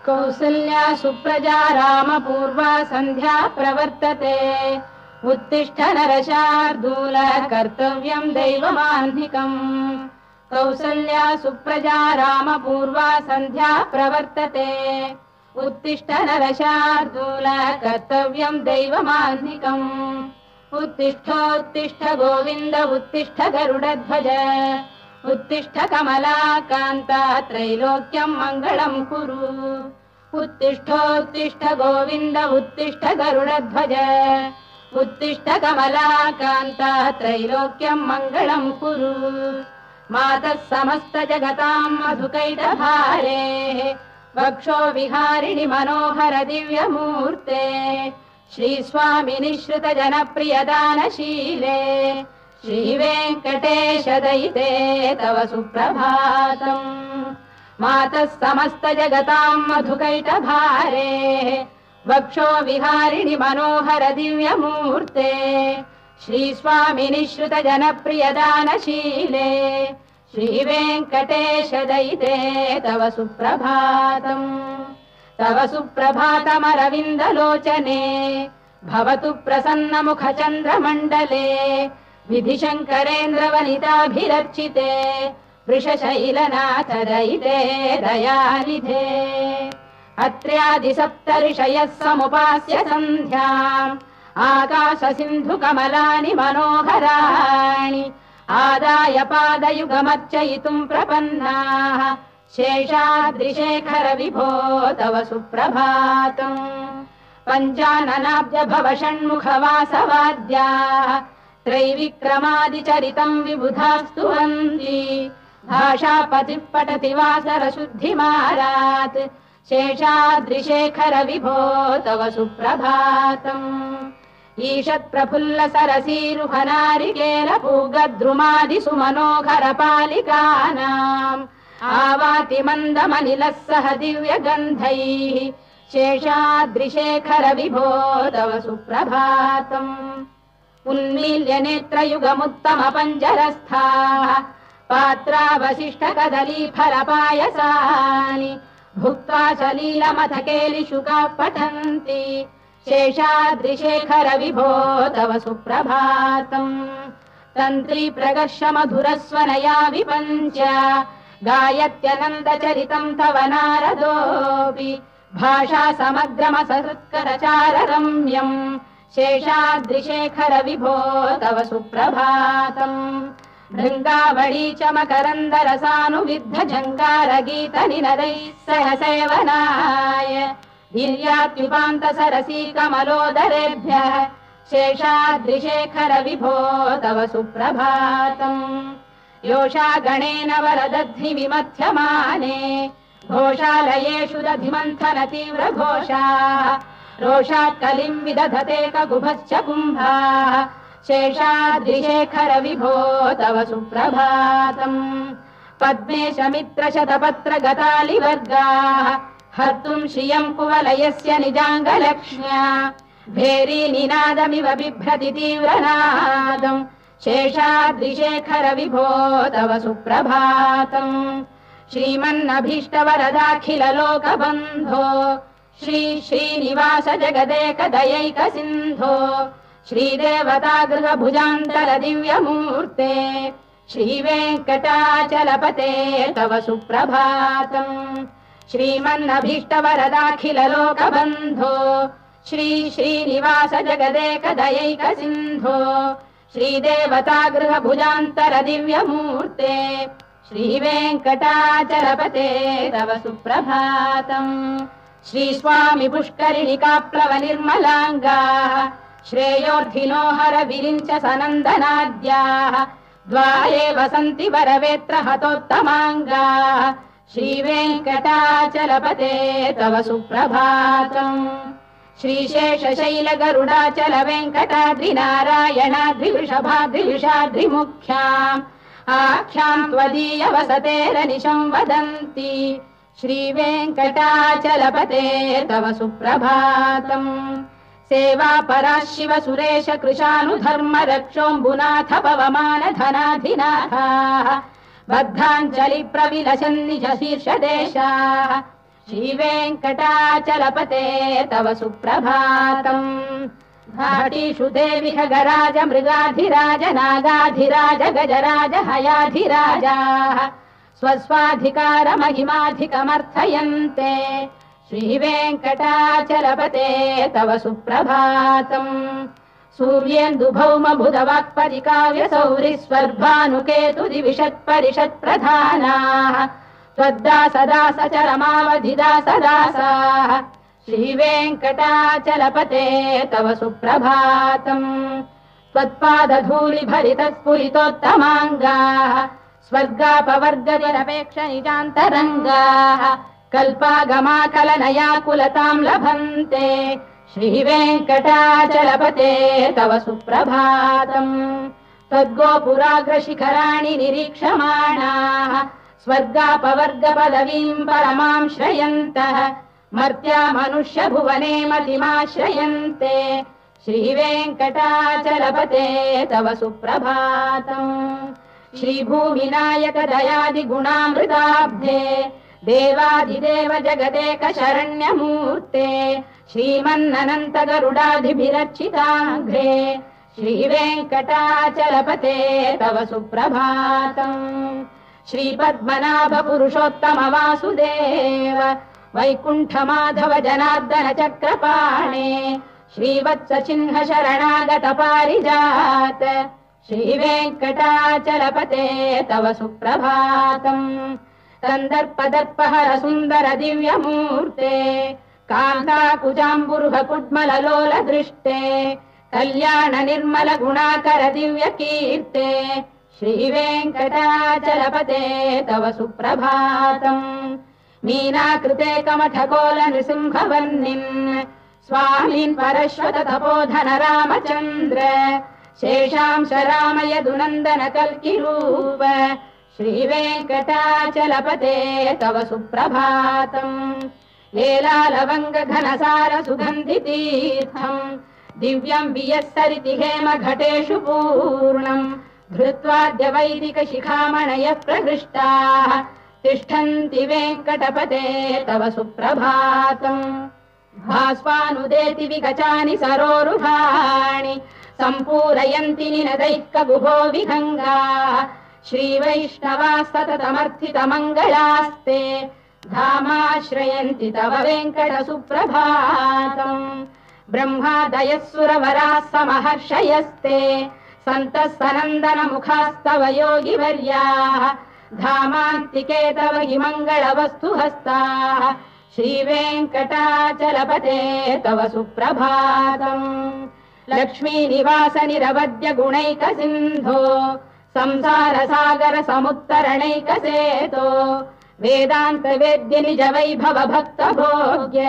कौसल्या सुप्रजा रामपूर्वा सन्ध्या प्रवर्तते उत्तिष्ठ नरशार्दूल कर्तव्यं दैवमाह्निकम् कौसल्या सुप्रजा रामपूर्वा सन्ध्या प्रवर्तते उत्तिष्ठ नरशार्दूल कर्तव्यं दैवमाह्निकम् उत्तिष्ठोत्तिष्ठ गोविन्द उत्तिष्ठ गरुडध्वज उत्तिष्ठ कमलाकान्ता त्रैलोक्यं मङ्गलं कुरु उत्तिष्ठोत्तिष्ठ गोविन्द उत्तिष्ठ गरुडध्वज उत्तिष्ठ कमलाकान्ता त्रैलोक्यं मङ्गलं कुरु मातः समस्त जगतां मधुकैटभारे वक्षो विहारिणि मनोहर दिव्यमूर्ते श्रीस्वामिनि श्रुत जनप्रियदानशीले श्रीवेङ्कटेश दयिते तव सुप्रभातम् मातः समस्त जगतां मधुकैटभारे वक्षो विहारिणि मनोहर दिव्यमूर्ते श्रीस्वामिनि श्रुत जनप्रियदानशीले श्रीवेङ्कटेश दयिते तव सुप्रभातम् तव सुप्रभातमरविन्दलोचने भवतु प्रसन्नमुखचन्द्रमण्डले विधिशङ्करेन्द्रवनिताभिरर्चिते वृषशैलनाथ दयिते दयानिधे अत्र्यादिसप्तऋषयः समुपास्य सन्ध्याम् आकाशसिन्धुकमलानि मनोहराणि आदाय पादयुगमर्चयितुम् प्रपन्नाः शेषाद्रिशेखर विभो तव सुप्रभातम् पञ्चाननाब्ज भव षण्मुखवासवाद्याः त्रैविक्रमादिचरितम् विबुधास्तुवन्ति भाषापतिः पठति वासरशुद्धिमारात् शेषाद्रिशेखर विभो तव सुप्रभातम् ईषत्प्रफुल्ल सरसीरुहनारिकेल पूगद्रुमादिषु मनोहर पालिकानाम् आवाति मन्दमनिलः सह दिव्यगन्धैः शेषाद्रिशेखर विभो तव सुप्रभातम् उन्मील्य नेत्रयुगमुत्तम पञ्जरस्थाः पात्रावशिष्ट कदलीफलपायसानि भुक्त्वा सलीलमथ केलिशुकाः पठन्ति शेषाद्रिशेखर विभो तव सुप्रभातम् तन्त्री प्रकर्ष मधुरस्वनया विपञ्च गायत्यनन्दचरितम् तव नारदोऽपि भाषा समग्रमसहृत्करचार रम्यम् शेषाद्रिशेखर विभो तव सुप्रभातम् भृङ्गावळी च मकरन्दरसानुविद्ध जङ्गारगीत निनदैः सह सेवनाय वीर्यात्युपान्त सरसी कमलोदरेभ्यः शेषाद्रिशेखर विभो तव सुप्रभातम् योषा गणेन वरदध्नि विमथ्यमाने घोषालयेषु दधिमन्थन तीव्र घोषाः रोषात् कलिम् विदधते ककुभश्च कुम्भाः शेषाद्रिशेखर विभो तव सुप्रभातम् पद्मेश मित्र शतपत्र गतालिवर्गाः हर्तुम् श्रियम् कुवलयस्य निजाङ्गलक्ष्म्या भेरी निनादमिव बिभ्रति तीव्रनादम् शेषाद्रिशेखर विभो तव सुप्रभातम् श्रीमन्नभीष्टवरदाखिल लोकबन्धो श्री श्रीनिवास जगदेक दयैक सिन्धो श्रीदेवतागृह भुजान्तर दिव्यमूर्ते श्रीवेङ्कटाचलपते तव सुप्रभातम् श्रीमन्नभीष्टवरदाखिल लोकबन्धो श्री श्रीनिवास जगदेक दयैक सिन्धो श्रीदेवतागृह भुजान्तर दिव्यमूर्ते श्रीवेङ्कटाचलपते तव सुप्रभातम् श्रीस्वामि पुष्करिणिकाप्लव निर्मलाङ्गाः श्रेयोर्धिनो हर विरिञ्च सनन्दनाद्याः द्वारे वसन्ति वरवेत्र हतोत्तमाङ्गाः श्रीवेङ्कटाचलपते तव सुप्रभातम् श्रीशेषशैल गरुडाचल वेङ्कटाद्रिनारायणाद्रिवृषभाद्रिविषाद्रिमुख्याम् आख्याम् त्वदीय वसतेरनिशं वदन्ति श्रीवेङ्कटाचलपते तव सुप्रभातम् सेवा परा शिव सुरेश कृशानुधर्म रक्षोऽम्बुनाथ पवमान धनाधिनाथाः बद्धाञ्जलि प्रविलसन्निज शीर्षदेशाः श्रीवेङ्कटाचलपते तव सुप्रभातम् घाटीषु देवि खगराज मृगाधिराज नागाधिराज गजराज हयाधिराजाः स्वस्वाधिकारमहिमाधिकमर्थयन्ते श्रीवेङ्कटाचलपते तव सुप्रभातम् सूर्येन्दुभौमबुधवाक्परिकाव्यसौरिस्वर्भानुकेतुदिविषत्परिषत्प्रधानाः त्वद्दासदासचरमावधिदासदासाः श्रीवेङ्कटाचलपते तव सुप्रभातम् त्वत्पादधूलिभरितस्फुलितोत्तमाङ्गाः स्वर्गापवर्गनिरपेक्षनिजान्तरङ्गाः कल्पागमाकलनयाकुलताम् लभन्ते श्रीवेङ्कटाचलपते तव सुप्रभातम् त्वद्गोपुराग्रशिखराणि निरीक्षमाणाः स्वर्गापवर्गपदवीम् परमाम् श्रयन्तः मर्त्या मनुष्यभुवने मतिमाश्रयन्ते श्रीवेङ्कटाचलपते तव सुप्रभातम् श्रीभूमिनायक दयादिगुणामृताब्धे देवादिदेव जगदेक शरण्यमूर्ते श्रीमन्ननन्त गरुडाधिभिरर्चिताङ्घ्रे श्रीवेङ्कटाचलपते तव सुप्रभातम् श्रीपद्मनाभ पुरुषोत्तम वासुदेव वैकुण्ठ माधव जनार्दन चक्रपाणे श्रीवत्स चिह्न शरणागत पारिजात श्रीवेङ्कटाचलपते तव सुप्रभातम् तन्दर्पदर्पहर सुन्दर दिव्यमूर्ते कान्ताकुजाम्बुरुह कुड्मललोल दृष्टे कल्याण निर्मल गुणाकर दिव्य कीर्ते श्रीवेङ्कटाचलपते तव सुप्रभातम् मीनाकृते कमठकोल नृसिंहवर्णिन् स्वामीन् परश्वत तपोधन रामचन्द्र शेषांश राम यदुनन्दन कल्किरूप श्रीवेङ्कटाचलपते तव सुप्रभातम् लीलालवङ्ग घनसार सुगन्धितीर्थम् दिव्यम् वियस्सरिति हेम घटेषु पूर्णम् धृत्वाद्य वैदिक शिखामणयः प्रहृष्टाः तिष्ठन्ति वेङ्कटपते तव सुप्रभातम् भास्वानुदेति विगचानि सरोरुहाणि सम्पूरयन्ति निनदैः कगुभो विहङ्गाः श्रीवैष्णवाः सततमर्थितमङ्गलास्ते धामाश्रयन्ति तव वेङ्कट सुप्रभातम् ब्रह्मादयः सुरवराः समहर्षयस्ते सन्तः सनन्दन मुखास्तव योगिवर्याः धामान्तिके तव हि मङ्गलवस्तु हस्ताः श्रीवेङ्कटाचलपते तव सुप्रभातम् लक्ष्मीनिवास निरवद्य गुणैक सिन्धो संसार सागर समुत्तरणैक सेतो वेदान्त वेद्य निज वैभव भक्त भोग्य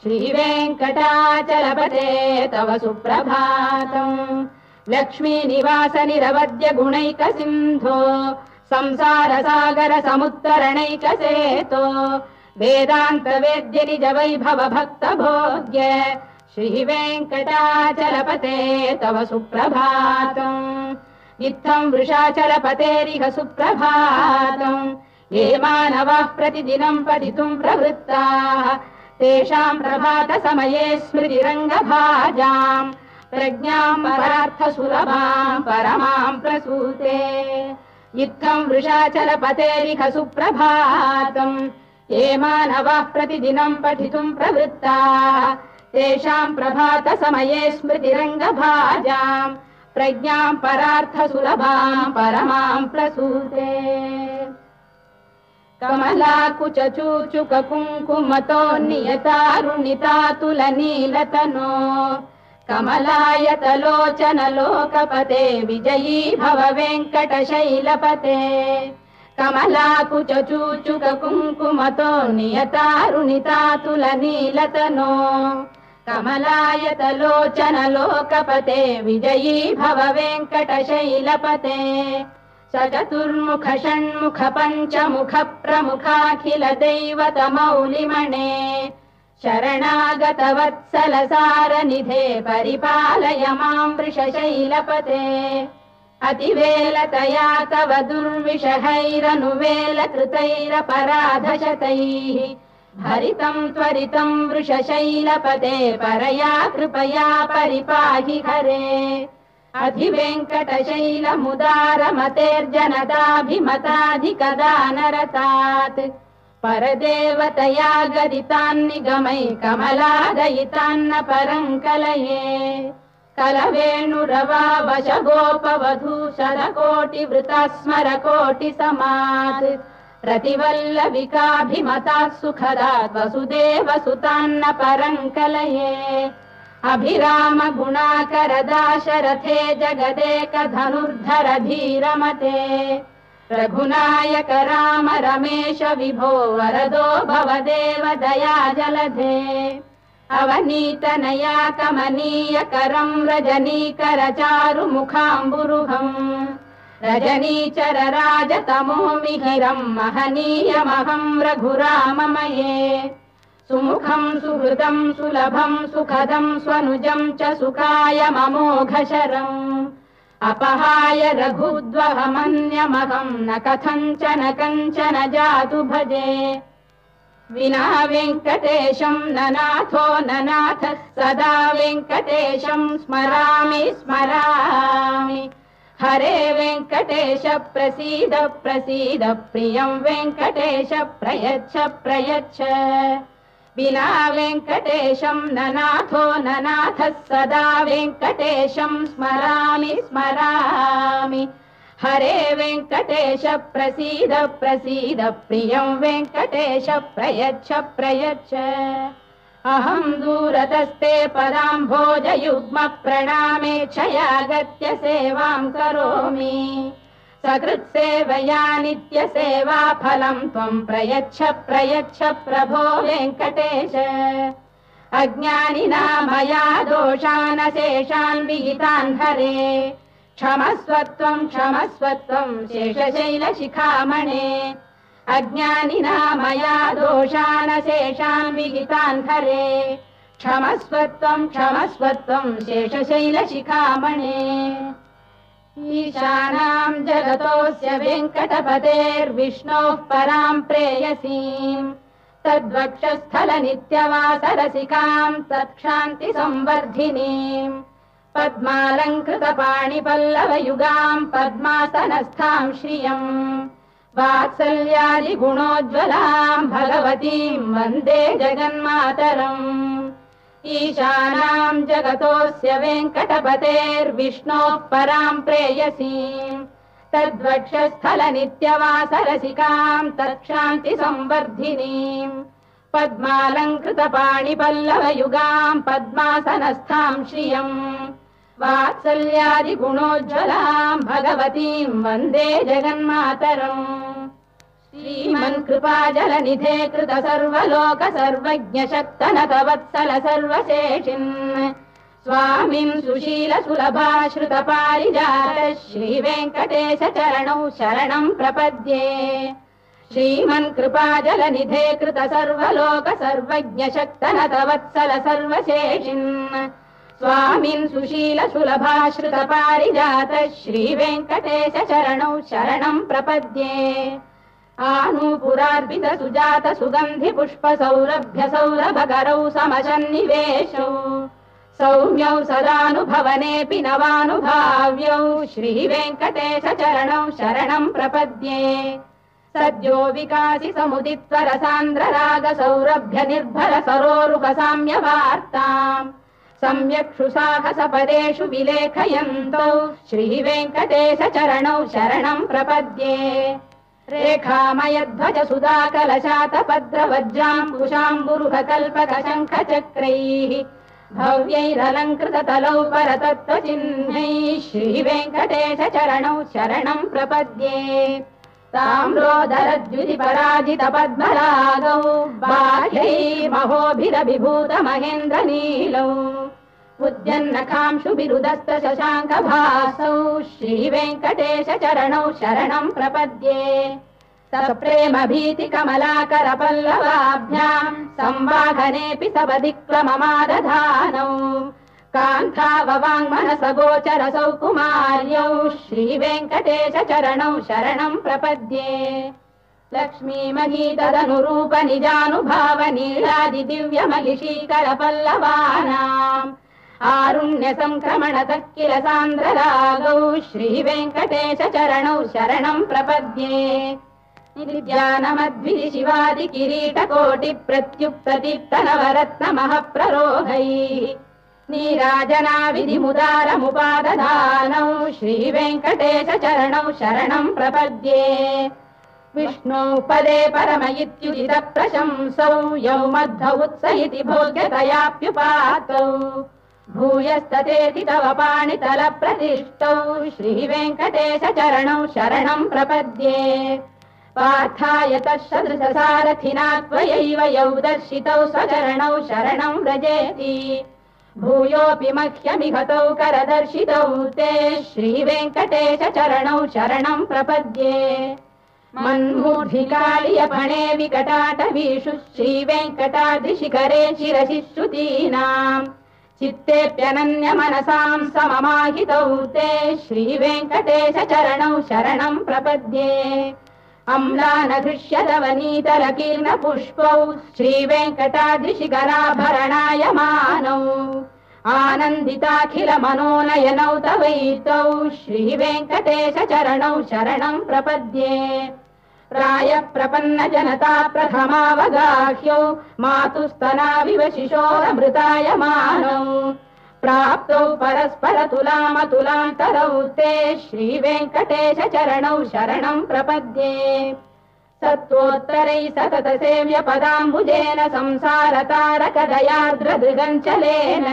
श्रीवेङ्कटाचलपते तव सुप्रभातम् लक्ष्मीनिवास निरवद्य गुणैक सिन्धो संसार सागर समुत्तरणैक सेतो वेदान्त वेद्य निज वैभव भक्त भोग्य श्रीवेङ्कटाचलपते तव सुप्रभातम् इत्थम् वृषाचलपतेरिह सुप्रभातम् ये मानवाः प्रतिदिनम् पठितुम् प्रवृत्ताः तेषाम् प्रभात समये स्मृतिरङ्गभाजाम् प्रज्ञाम् परार्थ सुलभाम् परमाम् प्रसूते इत्थम् वृषाचलपतेरिह सुप्रभातम् ये मानवाः प्रतिदिनम् पठितुम् प्रवृत्ताः तेषाम् प्रभात समये स्मृतिरङ्गभाजाम् प्रज्ञाम् परार्थ सुलभाम् परमाम् प्रसूते कमलाकुच चूचुक कुङ्कुमतो नियतारुणितातुलनीलतनो कमलायतलोचन लोकपते विजयी भव वेङ्कटशैलपते कमलाकुच चूचुक कुङ्कुमतो नियतारुणितातुलनीलतनो कमलायतलोचन लोकपते विजयी भव वेङ्कटशैलपते सचतुर्मुख षण्मुख पञ्चमुख प्रमुखाखिल दैवत मौलिमणे शरणागत वत्सल सारनिधे परिपालय मां वृषशैलपते अतिवेलतया तव दुर्विषहैरनुवेलकृतैरपराधशतैः भरितम् त्वरितम् वृषशैलपते परया कृपया परिपाहि हरे अधिवेङ्कटशैलमुदारमतेर्जनताभिमताधिकदानरतात् परदेवतया गदितान्निगमै कमलादयितान्न परम् कलये कलवेणुरवावशगोपवधू शतकोटिवृता स्मरकोटिसमात् प्रतिवल्लविकाभिमतात् सुखदात् वसुदेवसुतान्न परम् कलये अभिराम गुणाकरदाशरथे जगदेकधनुर्धर धीरमते रघुनायक राम रमेश विभो वरदो भवदेव दया जलधे अवनीतनया कमनीय करम् रजनीकर चारु मुखाम्बुरुहम् रजनीचर राजतमो मिहिरम् महनीयमहम् रघुराममये सुमुखम् सुहृदम् सुलभम् सुखदम् स्वनुजम् च सुखाय ममोघशरम् अपहाय रघुद्वहमन्यमहम् न कथञ्चन कञ्चन जातु भजे विना वेङ्कटेशम् ननाथो ननाथ सदा वेङ्कटेशम् स्मरामि स्मरामि हरे वेङ्कटेश प्रसीद प्रसीद प्रियम् वेङ्कटेश प्रयच्छ प्रयच्छ विना वेङ्कटेशम् ननाथो ननाथ सदा वेङ्कटेशम् स्मरामि स्मरामि हरे वेङ्कटेश प्रसीद प्रसीद प्रियम् वेङ्कटेश प्रयच्छ प्रयच्छ अहम् दूरतस्ते पदाम्भोजयुग्म प्रणामेच्छयागत्य सेवाम् करोमि सकृत्सेवया नित्यसेवा फलम् त्वम् प्रयच्छ प्रयच्छ प्रभो वेङ्कटेश अज्ञानिना मया दोषान् शेषान् विहितान् हरे क्षमस्वत्वम् शेषशैलशिखामणे अज्ञानिना मया दोषान् शेषान् विहितान् हरे क्षमस्वत्वम् शेषशैलशिखामणे ईशानाम् जगतोऽस्य वेङ्कटपतेर्विष्णोः पराम् प्रेयसीम् तद्वक्षस्थलनित्यवासरसिकाम् तत्क्षान्तिसंवर्धिनीम् पद्मालङ्कृतपाणिपल्लवयुगाम् पद्मासनस्थाम् श्रियम् वात्सल्यादिगुणोज्ज्वलाम् भगवतीम् वन्दे जगन्मातरम् ईशानाम् जगतोऽस्य वेङ्कटपतेर्विष्णोः पराम् प्रेयसीम् तद्वक्षस्थलनित्यवासरसिकाम् तत्क्षान्तिसंवर्धिनीम् पद्मालङ्कृतपाणिपल्लवयुगाम् पद्मासनस्थाम् श्रियम् वात्सल्यादिगुणोज्ज्वलाम् भगवतीम् वन्दे जगन्मातरम् श्रीमन्कृपाजलनिधे कृत सर्वलोक सर्वज्ञ शक्तनत वत्सल सर्वशेषिन् स्वामिन् सुशील सुलभाश्रित पारिजात श्रीवेङ्कटेश चरणौ शरणम् प्रपद्ये श्रीमन्कृपाजलनिधे कृत सर्वलोक सर्वज्ञ शक्तनत वत्सल सर्वशेषिन् स्वामिन् सुशील सुलभाश्रित पारिजात श्रीवेङ्कटेश चरणौ शरणम् प्रपद्ये आनूपुरार्पित सुजात सुगन्धि पुष्प सौरभ्य सौरभकरौ समशन्निवेशौ सौम्यौ सदानुभवनेऽपि नवानुभाव्यौ श्रीवेङ्कटेश चरणौ शरणम् प्रपद्ये सद्यो विकासि समुदित्व रसान्द्र राग सौरभ्य निर्भर सरोरुह साम्यवार्ताम् सम्यक्षु साहस पदेषु विलेखयन्तौ श्रीवेङ्कटेश चरणौ शरणम् प्रपद्ये रेखामयध्वज सुधाकलशातपद्रवज्राम्बुशाम्बुरुह कल्पक शङ्ख चक्रैः भव्यैरलङ्कृत तलौ परतत्त्वचिह्नैः श्रीवेङ्कटेश चरणौ शरणम् प्रपद्ये ताम्रोदरद्युति पराजित पद्मरागौ बाह्यैर्महोभिरभिभूत महेन्द्र नीलौ उद्यन्नखांशुभिरुदस्त शशाङ्कभासौ श्रीवेङ्कटेश चरणौ शरणम् प्रपद्ये सप्रेम भीति कमलाकर पल्लवाभ्याम् संवाहनेऽपि सपदिक्लममादधानौ कान्ताववाङ्मनसगोचरसौ कुमार्यौ श्रीवेङ्कटेश चरणौ शरणं प्रपद्ये लक्ष्मीमहीतदनुरूप निजानुभावनीलादिदिव्यमहिषीकरपल्लवानाम् आरुण्य संक्रमणतः किल सान्द्ररागौ श्रीवेङ्कटेश चरणौ शरणं प्रपद्ये नित्यानमद्भिः शिवादि किरीटकोटि प्रत्युक्तदीप्तनवरत्नमः प्ररोहैः नीराजना विधिमुदारमुपादधानौ श्रीवेङ्कटेश चरणौ शरणं प्रपद्ये विष्णौ पदे परम इत्युदित प्रशंसौ यौ मध्व उत्स इति भोग्यतयाप्युपातौ भूयस्ततेति तव पाणितल प्रतिष्ठौ श्रीवेङ्कटेश चरणौ शरणं प्रपद्ये पार्थाय तत्सदृशसारथिना त्वयैव यौ दर्शितौ स्वचरणौ शरणं व्रजेति भूयोऽपि मह्यमिहतौ करदर्शितौ ते श्रीवेङ्कटेश चरणौ शरणं प्रपद्ये मन्मूर्धिकालियपणे विकटाटवीषु श्रीवेङ्कटाद्रिशिखरे शिरसि श्रुतीनाम् चित्तेऽप्यनन्यमनसां सममाहितौ ते श्रीवेङ्कटेश चरणौ शरणं प्रपद्ये अम्लानधृष्यदवनीतलकीर्णपुष्पौ श्रीवेङ्कटाद्रिशिखराभरणायमानौ आनन्दिताखिलमनोनयनौ तवैतौ श्रीवेङ्कटेश चरणौ शरणं प्रपद्ये प्रायः प्रपन्न जनता प्रथमावगाह्यौ मातुस्तनाविव शिशोरमृतायमानौ प्राप्तौ परस्परतुलामतुलान्तरौ ते श्रीवेङ्कटेश चरणौ शरणं प्रपद्ये सत्त्वोत्तरैः सतत सेव्य पदाम्बुजेन संसारतारकदयार्द्रदृगञ्चलेन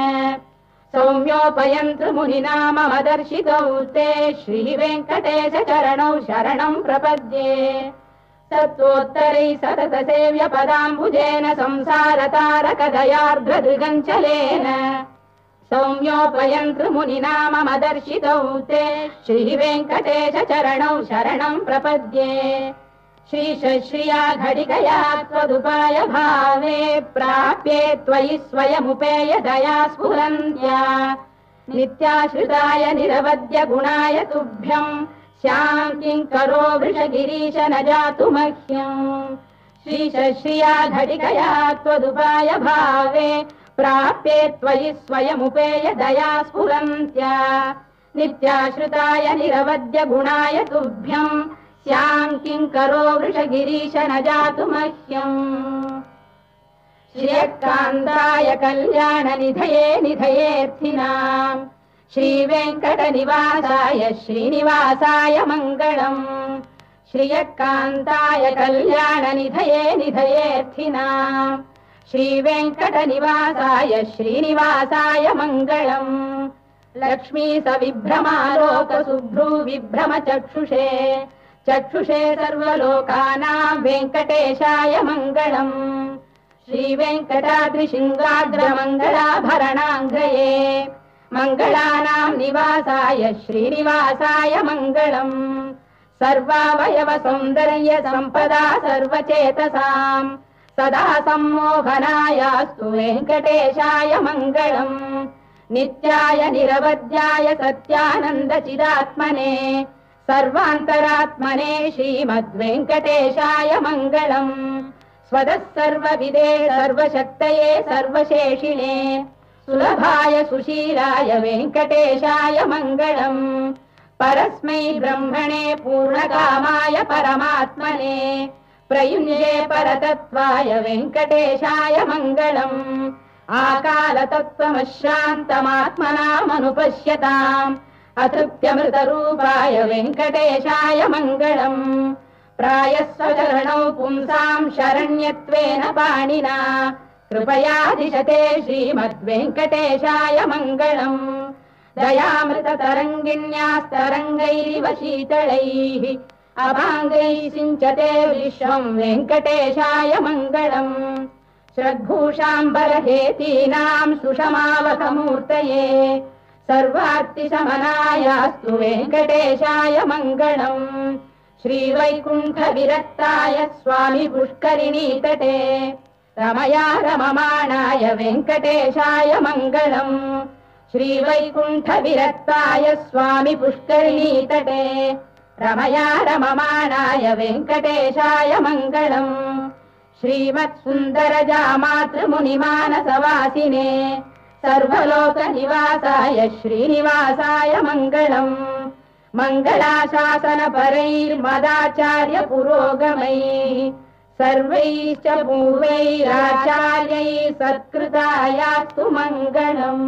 सौम्योपयन्तृमुनिना मम दर्शितौ ते श्रीवेङ्कटेश चरणौ शरणं प्रपद्ये सत्त्वोत्तरैः सतत सेव्य पदाम्बुजेन संसारतारकदयार्द्रदृगञ्चलेन सौम्योपयन्तृमुनिना मम दर्शितौ ते श्रीवेङ्कटेश चरणौ शरणं प्रपद्ये श्रीशश्रिया घटिकया त्वदुपाय भावे प्राप्ये त्वयि स्वयमुपेय दया स्फुरन्त्या नित्याश्रिताय निरवद्य गुणाय तुभ्यं श्यां किङ्करो वृषगिरीश न जातु मह्यम् श्रीशश्रिया घटिकया त्वदुपाय भावे प्राप्ये त्वयि स्वयमुपेय दया स्फुरन्त्या नित्याश्रिताय निरवद्य गुणाय तुभ्यं श्यां किङ्करो वृषगिरीश न जातु मह्यम् श्रियकान्ताय कल्याणनिधये निधयेऽर्थिनाम् श्रीवेङ्कटनिवासाय श्रीनिवासाय मङ्गलम् श्रियकान्ताय कल्याणनिधये निधयेऽर्थिनाम् श्रीवेङ्कटनिवासाय श्रीनिवासाय मङ्गलम् लक्ष्मी सविभ्रमालोकसुभ्रू विभ्रमचक्षुषे चक्षुषे सर्वलोकानां वेङ्कटेशाय मङ्गलम् श्रीवेङ्कटाद्रिशृङ्गाग्रमङ्गलाभरणाङ्गये मङ्गलानां निवासाय श्रीनिवासाय मङ्गलम् सर्वावयव सौन्दर्य सम्पदा सर्वचेतसां सदा सम्मोहनायास्तु वेङ्कटेशाय मङ्गलम् नित्याय निरवध्याय सत्यानन्दचिदात्मने सर्वान्तरात्मने श्रीमद्वेङ्कटेशाय मङ्गलम् स्वतः सर्वविदे सर्वशक्तये सर्वशेषिणे सुलभाय सुशीलाय वेङ्कटेशाय मङ्गलम् परस्मै ब्रह्मणे पूर्णकामाय परमात्मने प्रयुञ्जे परतत्त्वाय वेङ्कटेशाय मङ्गलम् आकालतत्त्वमशान्तमात्मनामनुपश्यताम् अतृप्त्यमृतरूपाय वेङ्कटेशाय मङ्गलम् प्रायस्वचरणौ पुंसां शरण्यत्वेन पाणिना कृपयादिशते श्रीमद्वेङ्कटेशाय मङ्गलम् दयामृततरङ्गिण्यास्तरङ्गैरिव शीतलैः अभाङ्गैः सिञ्चते विश्वं वेङ्कटेशाय मङ्गलम् श्रद्भूषाम्बरहेतीनां सुषमावकमूर्तये सर्वार्तिशमनायास्तु वेङ्कटेशाय मङ्गलम् श्रीवैकुण्ठविरक्ताय स्वामि पुष्करिणीतटे रमया रममाणाय वेङ्कटेशाय मङ्गलम् श्रीवैकुण्ठविरक्ताय स्वामी पुष्करिणीतटे रमया रममाणाय वेङ्कटेशाय मङ्गलम् श्रीमत्सुन्दरजामातृमुनिमानसवासिने सर्वलोकनिवासाय श्रीनिवासाय मङ्गलम् मङ्गलाशासनपरैर्मदाचार्य पुरोगमैः सर्वैश्च पूर्वैराचार्यैः सत्कृतायास्तु मङ्गलम्।